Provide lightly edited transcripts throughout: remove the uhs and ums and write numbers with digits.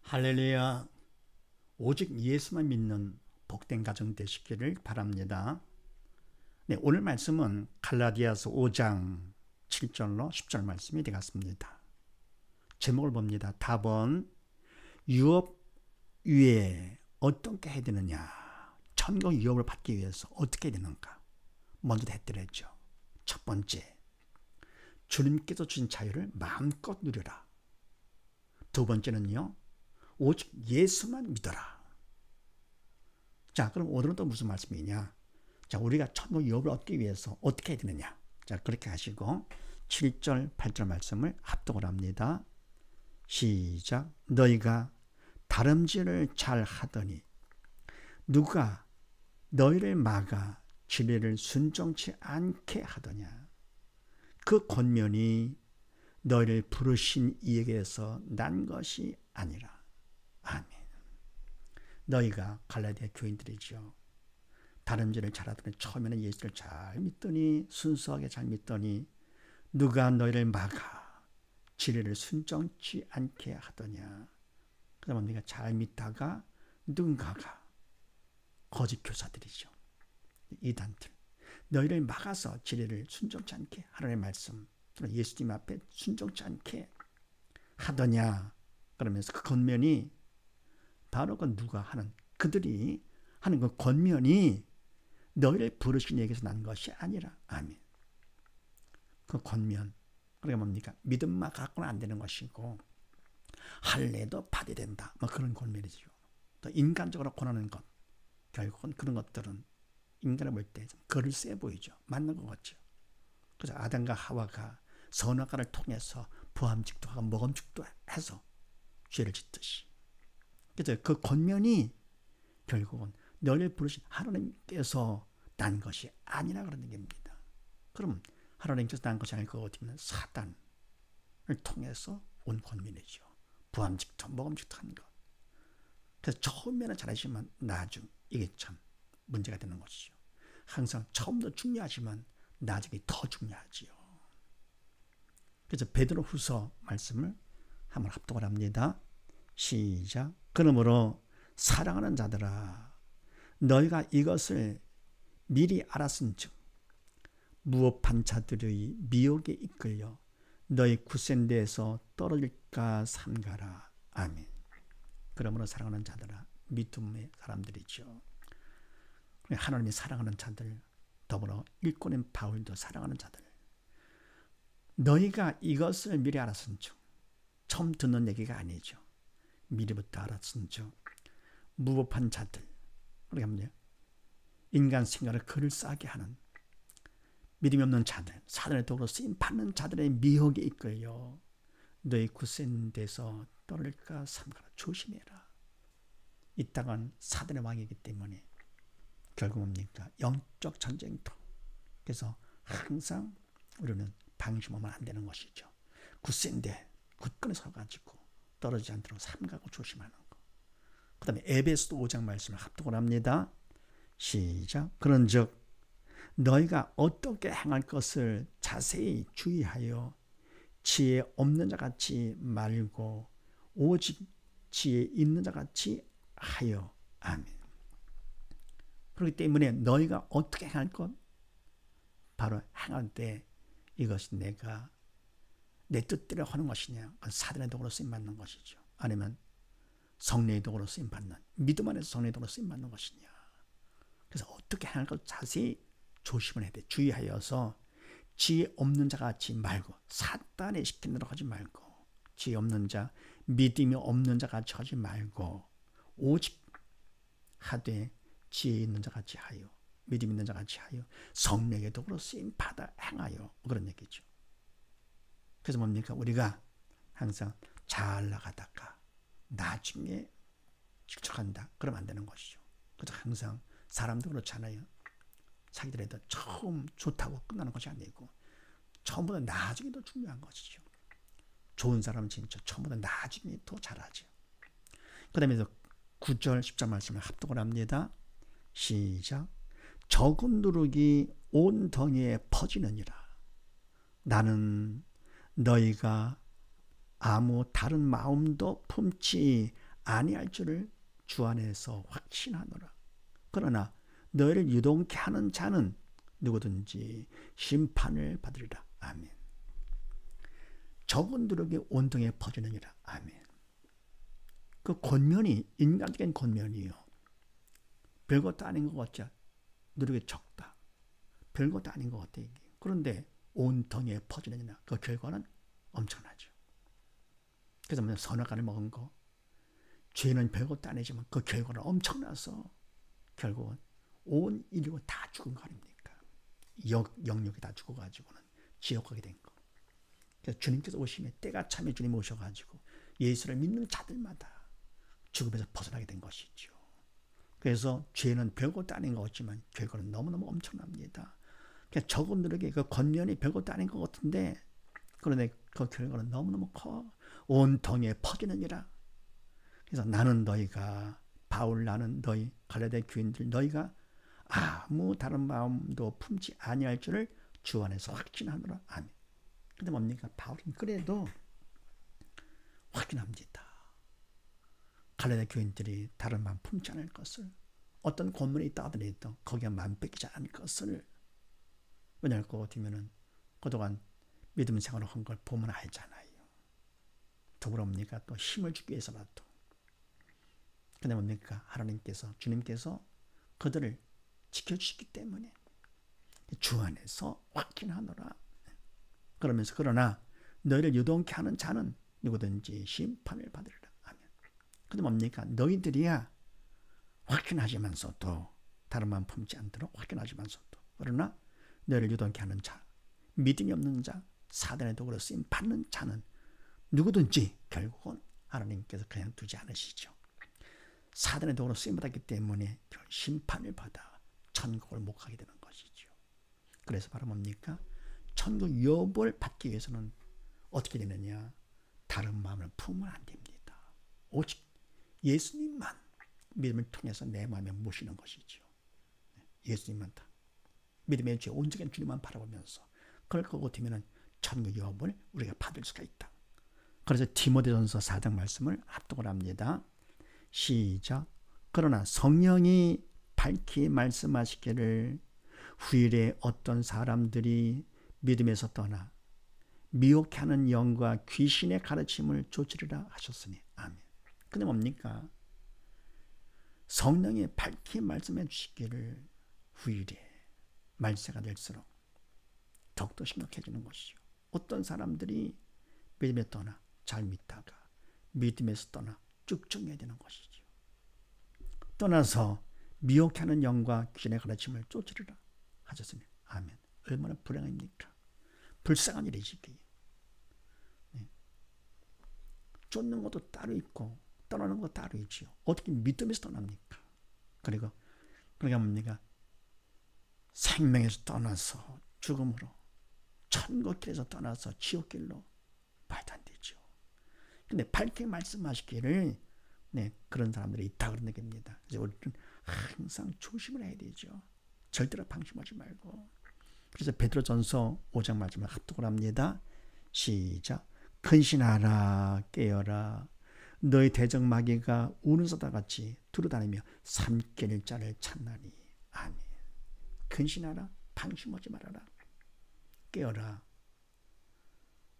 할렐루야. 오직 예수만 믿는 복된 가정 되시기를 바랍니다. 네, 오늘 말씀은 갈라디아서 5장 7절로 10절 말씀이 되겠습니다. 제목을 봅니다. 답은 유업 위에 어떻게 해야 되느냐. 천국 유업을 받기 위해서 어떻게 해야 되는가. 먼저 했더랬죠. 첫 번째, 주님께서 주신 자유를 마음껏 누려라. 두 번째는요, 오직 예수만 믿어라. 자, 그럼 오늘은 또 무슨 말씀이냐? 자, 우리가 천국 유업을 얻기 위해서 어떻게 해야 되느냐? 자, 그렇게 하시고 7절, 8절 말씀을 합독을 합니다. 시작. 너희가 다름질을 잘 하더니 누가 너희를 막아 진리를 순종치 않게 하더냐? 그 권면이 너희를 부르신 이에게서 난 것이 아니라. 아멘. 너희가 갈라디아 교인들이죠. 다름질을 잘하더니 처음에는 예수를 잘 믿더니 순수하게 잘 믿더니 누가 너희를 막아 진리를 순종치 않게 하더냐. 그러면 네가 잘 믿다가 누군가가 거짓 교사들이죠. 이단들. 너희를 막아서 진리를 순종치 않게 하나님의 말씀 예수님 앞에 순종치 않게 하더냐. 그러면서 그 권면이 바로 그 누가 하는 그들이 하는 그 권면이 너희를 부르신 얘기에서 난 것이 아니라. 아멘. 그 권면 그러니까 뭡니까? 믿음만 갖고는 안 되는 것이고 할례도 받아야 된다. 뭐 그런 권면이죠. 또 인간적으로 권하는 것 결국은 그런 것들은 인간을 볼 때 좀 거를 세 보이죠. 맞는 것 같죠. 그래서 아담과 하와가 선악과를 통해서 부함직도 하고 먹음직도 해서 죄를 짓듯이. 그래서 그 권면이 결국은 너를 부르신 하나님께서 난 것이 아니라 그런 얘기입니다. 그럼 하나님께서 난 것이 아니고 어디면 사단을 통해서 온 권면이죠. 부함직도 먹음직도 한 것. 그래서 처음에는 잘하시지만 나중 이게 참 문제가 되는 것이죠. 항상 처음도 중요하지만 나중에 더 중요하지요. 그래서 베드로후서 말씀을 한번 합독을 합니다. 시작. 그러므로 사랑하는 자들아 너희가 이것을 미리 알았은즉 무업한 자들의 미혹에 이끌려 너희 굳센 데에서 떨어질까 삼가라. 아멘. 그러므로 사랑하는 자들아 믿음의 사람들이죠. 하나님이 사랑하는 자들 더불어 일꾼인 바울도 사랑하는 자들 너희가 이것을 미리 알았은즉 처음 듣는 얘기가 아니죠. 미리부터 알았은즉 무법한 자들 그러니까 인간 생각을 그럴싸하게 하는 믿음이 없는 자들 사단의 도구로 쓰임받는 자들의 미혹에 이끌려 너희 굳센 데서 떨어질까 삼가라. 조심해라. 이 땅은 사단의 왕이기 때문에 결국 뭡니까? 영적 전쟁터. 그래서 항상 우리는 방심하면 안 되는 것이죠. 굳센데 굳건히 서가지고 떨어지지 않도록 삼가고 조심하는 거. 그 다음에 에베소서 5장 말씀을 합독을 합니다. 시작. 그런즉 너희가 어떻게 행할 것을 자세히 주의하여 지혜 없는 자 같이 말고 오직 지혜 있는 자 같이 하여. 아멘. 그렇기 때문에 너희가 어떻게 행할 것? 바로 행할 때 이것이 내가 내 뜻대로 하는 것이냐? 사단의 도구로 쓰임받는 것이죠. 아니면 성령의 도구로 쓰임받는 믿음 안에서 성령의 도구로 쓰임받는 것이냐? 그래서 어떻게 행할 것 자세히 조심을 해야 돼. 주의하여서 지혜 없는 자 같이 말고 사단에 시킨 대로 하지 말고 지혜 없는 자, 믿음이 없는 자 같이 하지 말고 오직 하되 지혜 있는 자 같이 하여 믿음 있는 자 같이 하여 성령의 도구로 쓰임받아 행하여 그런 얘기죠. 그래서 뭡니까? 우리가 항상 잘 나가다가 나중에 직접한다. 그러면 안 되는 것이죠. 그래서 항상 사람도 그렇잖아요. 자기들에도 처음 좋다고 끝나는 것이 아니고 처음보다 나중에 더 중요한 것이죠. 좋은 사람은 진짜 처음보다 나중에 더 잘하죠. 그 다음에 9절 10절 말씀을 합독을 합니다. 시작. 적은 누룩이 온 덩이에 퍼지느니라. 나는 너희가 아무 다른 마음도 품지 아니할 줄을 주 안에서 확신하노라. 그러나 너희를 유동케 하는 자는 누구든지 심판을 받으리라. 아멘. 적은 누룩이 온 등에 퍼지느니라. 아멘. 그 권면이 인간적인 권면이요. 별것도 아닌 것 같죠. 누룩이 적다. 별것도 아닌 것 같아. 이게. 그런데 온 등에 퍼지느니라. 그 결과는 엄청나죠. 그래서 뭐 선악과를 먹은 거, 죄는 별것도 아니지만 그 결과는 엄청나서 결국은 온 인류가 다 죽은 거 아닙니까? 영역이 다 죽어가지고는 지옥 가게 된 거. 그래서 주님께서 오시면 때가 차면 주님 오셔가지고 예수를 믿는 자들마다 죽음에서 벗어나게 된 것이죠. 그래서 죄는 별것도 아닌 것 같지만 결과는 너무너무 엄청납니다. 그러니까 적은 누룩의 그 권면이 별것도 아닌 것 같은데 그런데 그 결과는 너무너무 커. 온 덩이에 퍼지느니라. 그래서 나는 너희가 바울 나는 너희 갈라디아 교인들 너희가 아무 다른 마음도 품지 아니할 줄을 주 안에서 확신하노라. 아멘. 근데 뭡니까? 바울은 그래도 확신합니다. 갈라디아 교인들이 다른 마음 품지 않을 것을, 어떤 권면이 있다 하더라도 거기에 마음 뺏기지 않을 것을. 왜냐할 것 같으면은 그동안 믿음 생활을 한 걸 보면 알잖아요. 더불어 뭡니까? 또 힘을 주기 위해서라도. 근데 뭡니까? 하나님께서, 주님께서 그들을 지켜주시기 때문에 주 안에서 확신하노라. 그러면서 그러나 너희를 유동케 하는 자는 누구든지 심판을 받으리라. 아멘. 근데 뭡니까? 너희들이야 확신하지만서도 다른 마음 품지 않도록 확신하지만서도 그러나 너희를 유동케 하는 자, 믿음이 없는 자, 사단의 도구로 쓰임 받는 자는 누구든지 결국은 하나님께서 그냥 두지 않으시죠. 사단의 도구로 쓰임받았기 때문에 심판을 받아 천국을 못 가게 되는 것이죠. 그래서 바로 뭡니까? 천국 유업을 받기 위해서는 어떻게 되느냐? 다른 마음을 품으면 안 됩니다. 오직 예수님만 믿음을 통해서 내 마음에 모시는 것이죠. 예수님만 다. 믿음의 죄 온전한 주님만 바라보면서 그럴 것 같으면 천국 유업을 우리가 받을 수가 있다. 그래서 디모데전서 4장 말씀을 합독을 합니다. 시작. 그러나 성령이 밝히 말씀하시기를 후일에 어떤 사람들이 믿음에서 떠나 미혹해 하는 영과 귀신의 가르침을 좇으리라 하셨으니. 아멘. 근데 뭡니까? 성령이 밝히 말씀해 주시기를 후일에 말세가 될수록 더욱더 심각해지는 것이죠. 어떤 사람들이 믿음에 떠나 잘 믿다가 믿음에서 떠나 쭉쭉 되는 것이죠. 떠나서 미혹하는 영과 귀신의 가르침을 쫓으리라 하셨으니. 아멘. 얼마나 불행합니까? 불쌍한 일이지. 네. 쫓는 것도 따로 있고 떠나는 것도 따로 있지요. 어떻게 믿음에서 떠납니까? 그리고 그러니까 뭡니까? 생명에서 떠나서 죽음으로, 천국길에서 떠나서 지옥길로 말도 안 되죠. 근데 밝게 말씀하시기를 그런 사람들이 있다 그런 얘기입니다. 그래서 우리는 항상 조심을 해야 되죠. 절대로 방심하지 말고. 그래서 베드로전서 5장 말씀을 합독을 합니다. 시작. 근신하라 깨어라 너희 대적 마귀가 우는 사자 같이 두루다니며 삼킬 자를 찾나니. 아멘. 근신하라. 방심하지 말아라. 깨어라.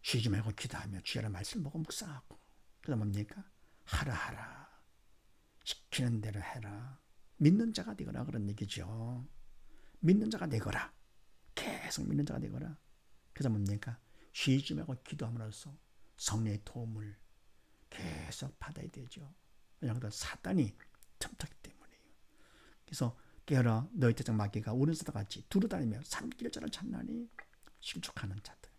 쉬지 말고 기도하며 주의 말씀 보고 묵상하고. 그다음 뭡니까? 하라. 시키는 대로 해라. 믿는 자가 되거라 그런 얘기죠. 믿는 자가 되거라. 계속 믿는 자가 되거라. 그래서 뭡니까? 쉬지 말고 기도함으로써 성령의 도움을 계속 받아야 되죠. 왜냐하면 사단이 틈타기 때문이에요. 그래서 깨어라 너희 대적 마귀가 우는 사자 같이 두루다니며 삼킬 자를 찾나니. 실족하는 자들,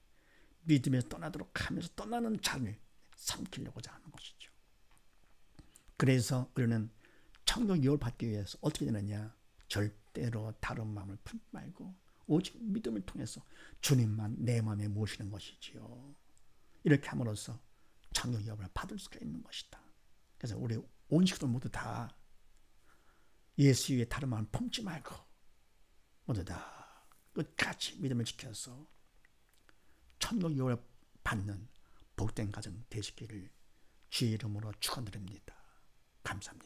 믿음에서 떠나도록 하면서 떠나는 자를 삼키려고자 하는 것이죠. 그래서 우리는 천국 유업을 받기 위해서 어떻게 되느냐? 절대로 다른 마음을 품지 말고 오직 믿음을 통해서 주님만 내 마음에 모시는 것이지요. 이렇게 함으로써 천국 유업을 받을 수가 있는 것이다. 그래서 우리 온 식구들 모두 다 예수 위에 다른 마음을 품지 말고 모두 다 끝까지 믿음을 지켜서 천국 유업을 받는 복된 가정 되시기를 주의 이름으로 축원드립니다. 감사합니다.